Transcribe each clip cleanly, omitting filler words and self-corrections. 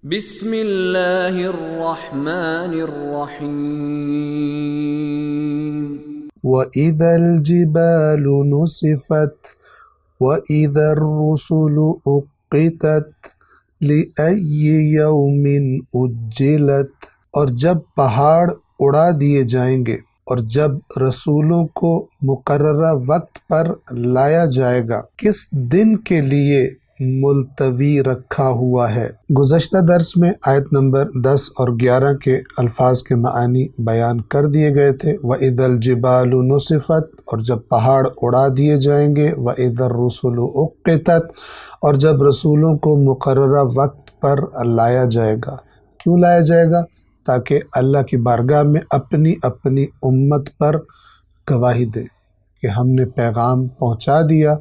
بسم اللہ الرحمن الرحیم وَإِذَا الْجِبَالُ نُسِفَتْ وَإِذَا الرُّسُلُ أُقِّتَتْ لِأَيِّ يَوْمٍ أُجِّلَتْ، اور جب پہاڑ اڑا دیے جائیں گے اور جب رسولوں کو مقررہ وقت پر لایا جائے گا، کس دن کے لیے ملتوی رکھا ہوا ہے۔ گزشتہ درس میں آیت نمبر 10 اور 11 کے الفاظ کے معانی بیان کر دیے گئے تھے۔ وَإِذَا الْجِبَالُ نُسِفَتْ، اور جب پہاڑ اڑا دیے جائیں گے، وَإِذَا الرُّسُلُ أُقِّتَتْ، اور جب رسولوں کو مقررہ وقت پر لایا جائے گا۔ کیوں لایا جائے گا؟ تاکہ اللہ کی بارگاہ میں اپنی اپنی امت پر گواہی دیں کہ ہم نے پیغام پہنچا دیا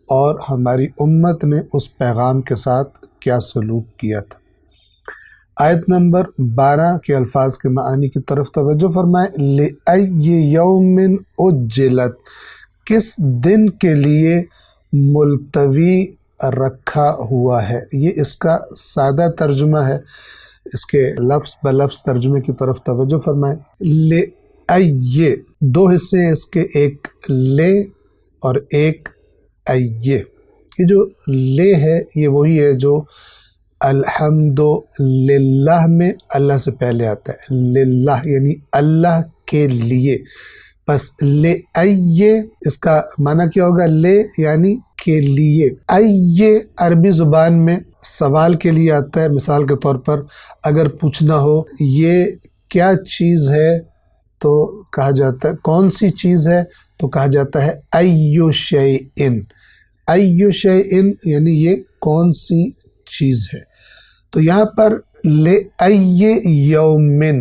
اور ہماری امت نے اس پیغام کے ساتھ کیا سلوک کیا تھا۔ آیت نمبر 12 کے الفاظ کے معانی کی طرف توجہ فرمائیں۔ لِأَيِّ يَوْمٍ أُجِّلَتْ، کس دن کے لیے ملتوی رکھا ہوا ہے۔ یہ اس کا سادہ ترجمہ ہے، اس کے لفظ بلفظ ترجمے کی طرف توجہ فرمائیں۔ لِأَيِّ، دو حصے ہیں اس کے، ایک لے اور ایک ایے۔ یہ جو لے ہے یہ وہی ہے جو الحمد للہ میں اللہ سے پہلے آتا ہے، للہ یعنی اللہ کے لیے۔ بس لے ایے اس کا معنی کیا ہوگا؟ لے یعنی کے لیے۔ ایے عربی زبان میں سوال کے لیے آتا ہے۔ مثال کے طور پر اگر پوچھنا ہو یہ کیا چیز ہے تو کہا جاتا ہے، کون سی چیز ہے تو کہا جاتا ہے ایو شیئن۔ ایو شیئن یعنی یہ کون سی چیز ہے۔ تو یہاں پر لے ایے یومن،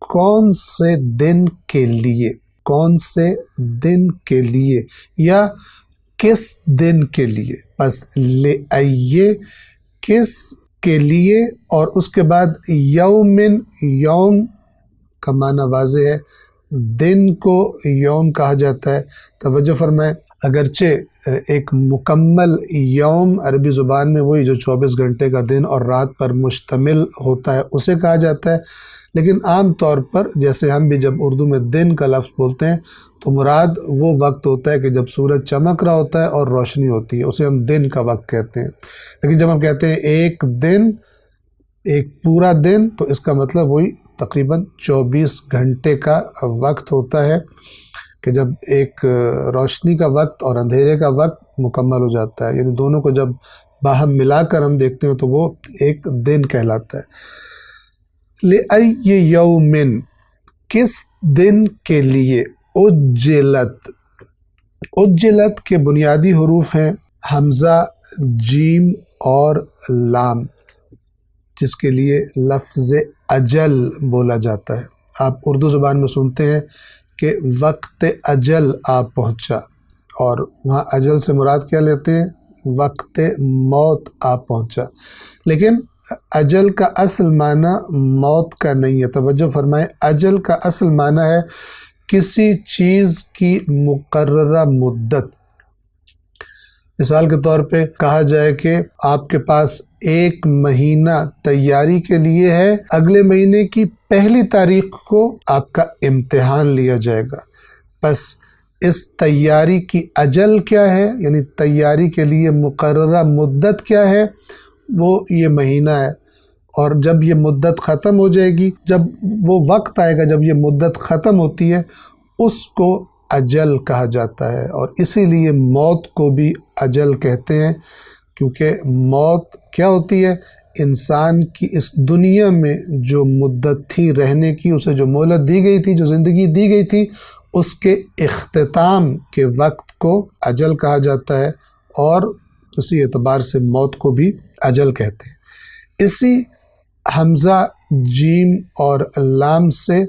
کون سے دن کے لیے، کون سے دن کے لیے یا کس دن کے لیے۔ بس لے ایے کس کے لیے، اور اس کے بعد یومن، یوم کا معنی واضح ہے، دن کو یوم کہا جاتا ہے۔ توجہ فرمائیں، اگرچہ ایک مکمل یوم عربی زبان میں وہی جو 24 گھنٹے کا دن اور رات پر مشتمل ہوتا ہے اسے کہا جاتا ہے، لیکن عام طور پر جیسے ہم بھی جب اردو میں دن کا لفظ بولتے ہیں تو مراد وہ وقت ہوتا ہے کہ جب سورج چمک رہا ہوتا ہے اور روشنی ہوتی ہے، اسے ہم دن کا وقت کہتے ہیں۔ لیکن جب ہم کہتے ہیں ایک دن، ایک پورا دن، تو اس کا مطلب وہی تقریباً 24 گھنٹے کا وقت ہوتا ہے کہ جب ایک روشنی کا وقت اور اندھیرے کا وقت مکمل ہو جاتا ہے، یعنی دونوں کو جب باہم ملا کر ہم دیکھتے ہیں تو وہ ایک دن کہلاتا ہے۔ لِأَيِّ یومن، کس دن کے لیے، اُجِّلَت، اُجِّلَت کے بنیادی حروف ہیں حمزہ، جیم اور لام، جس کے لیے لفظ اجل بولا جاتا ہے۔ آپ اردو زبان میں سنتے ہیں کہ وقت اجل آ پہنچا، اور وہاں اجل سے مراد کیا لیتے ہیں؟ وقت موت آ پہنچا، لیکن اجل کا اصل معنی موت کا نہیں ہے۔ توجہ فرمائیں، اجل کا اصل معنی ہے کسی چیز کی مقررہ مدت۔ مثال کے طور پہ کہا جائے کہ آپ کے پاس 1 مہینہ تیاری کے لیے ہے، اگلے مہینے کی 1 تاریخ کو آپ کا امتحان لیا جائے گا۔ بس اس تیاری کی اجل کیا ہے، یعنی تیاری کے لیے مقررہ مدت کیا ہے؟ وہ یہ مہینہ ہے، اور جب یہ مدت ختم ہو جائے گی، جب وہ وقت آئے گا جب یہ مدت ختم ہوتی ہے، اس کو اجل کہا جاتا ہے۔ اور اسی لیے موت کو بھی اجل کہتے ہیں، کیونکہ موت کیا ہوتی ہے؟ انسان کی اس دنیا میں جو مدت تھی رہنے کی، اسے جو مہلت دی گئی تھی، جو زندگی دی گئی تھی، اس کے اختتام کے وقت کو اجل کہا جاتا ہے، اور اسی اعتبار سے موت کو بھی اجل کہتے ہیں۔ اسی حمزہ، جیم اور لام سے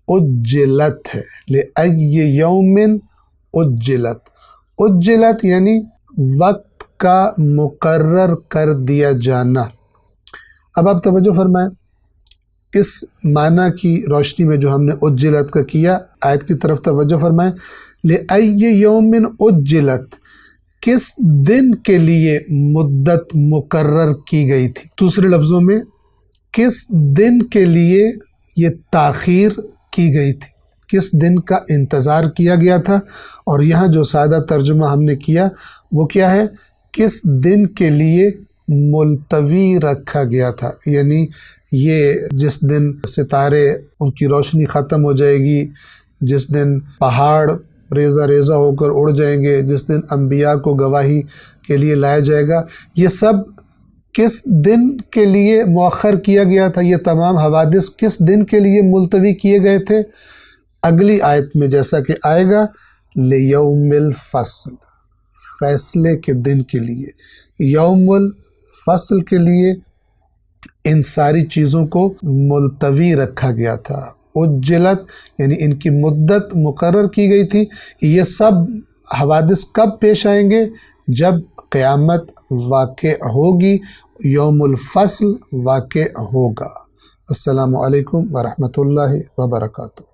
اجلت ہے۔ لِأَيِّ یومن اجلت، اجلت یعنی وقت کا مقرر کر دیا جانا۔ اب آپ توجہ فرمائیں، اس معنی کی روشنی میں جو ہم نے اجلت کا کیا، آیت کی طرف توجہ فرمائیں۔ لِأَيِّ یومن اجلت، کس دن کے لیے مدت مقرر کی گئی تھی۔ دوسرے لفظوں میں کس دن کے لیے یہ تاخیر کی گئی تھی، کس دن کا انتظار کیا گیا تھا، اور یہاں جو سادہ ترجمہ ہم نے کیا وہ کیا ہے، کس دن کے لیے ملتوی رکھا گیا تھا، یعنی یہ جس دن ستارے ان کی روشنی ختم ہو جائے گی، جس دن پہاڑ ریزہ ریزہ ہو کر اڑ جائیں گے، جس دن انبیاء کو گواہی کے لیے لایا جائے گا، یہ سب کس دن کے لیے مؤخر کیا گیا تھا، یہ تمام حوادث کس دن کے لیے ملتوی کیے گئے تھے؟ اگلی آیت میں جیسا کہ آئے گا، لیوم الفصل، فیصلے کے دن کے لیے، یوم الفصل کے لیے ان ساری چیزوں کو ملتوی رکھا گیا تھا۔ اجلت یعنی ان کی مدت مقرر کی گئی تھی کہ یہ سب حوادث کب پیش آئیں گے، جب قیامت واقع ہوگی، یوم الفصل واقع ہوگا۔ السلام علیکم ورحمۃ اللہ وبرکاتہ۔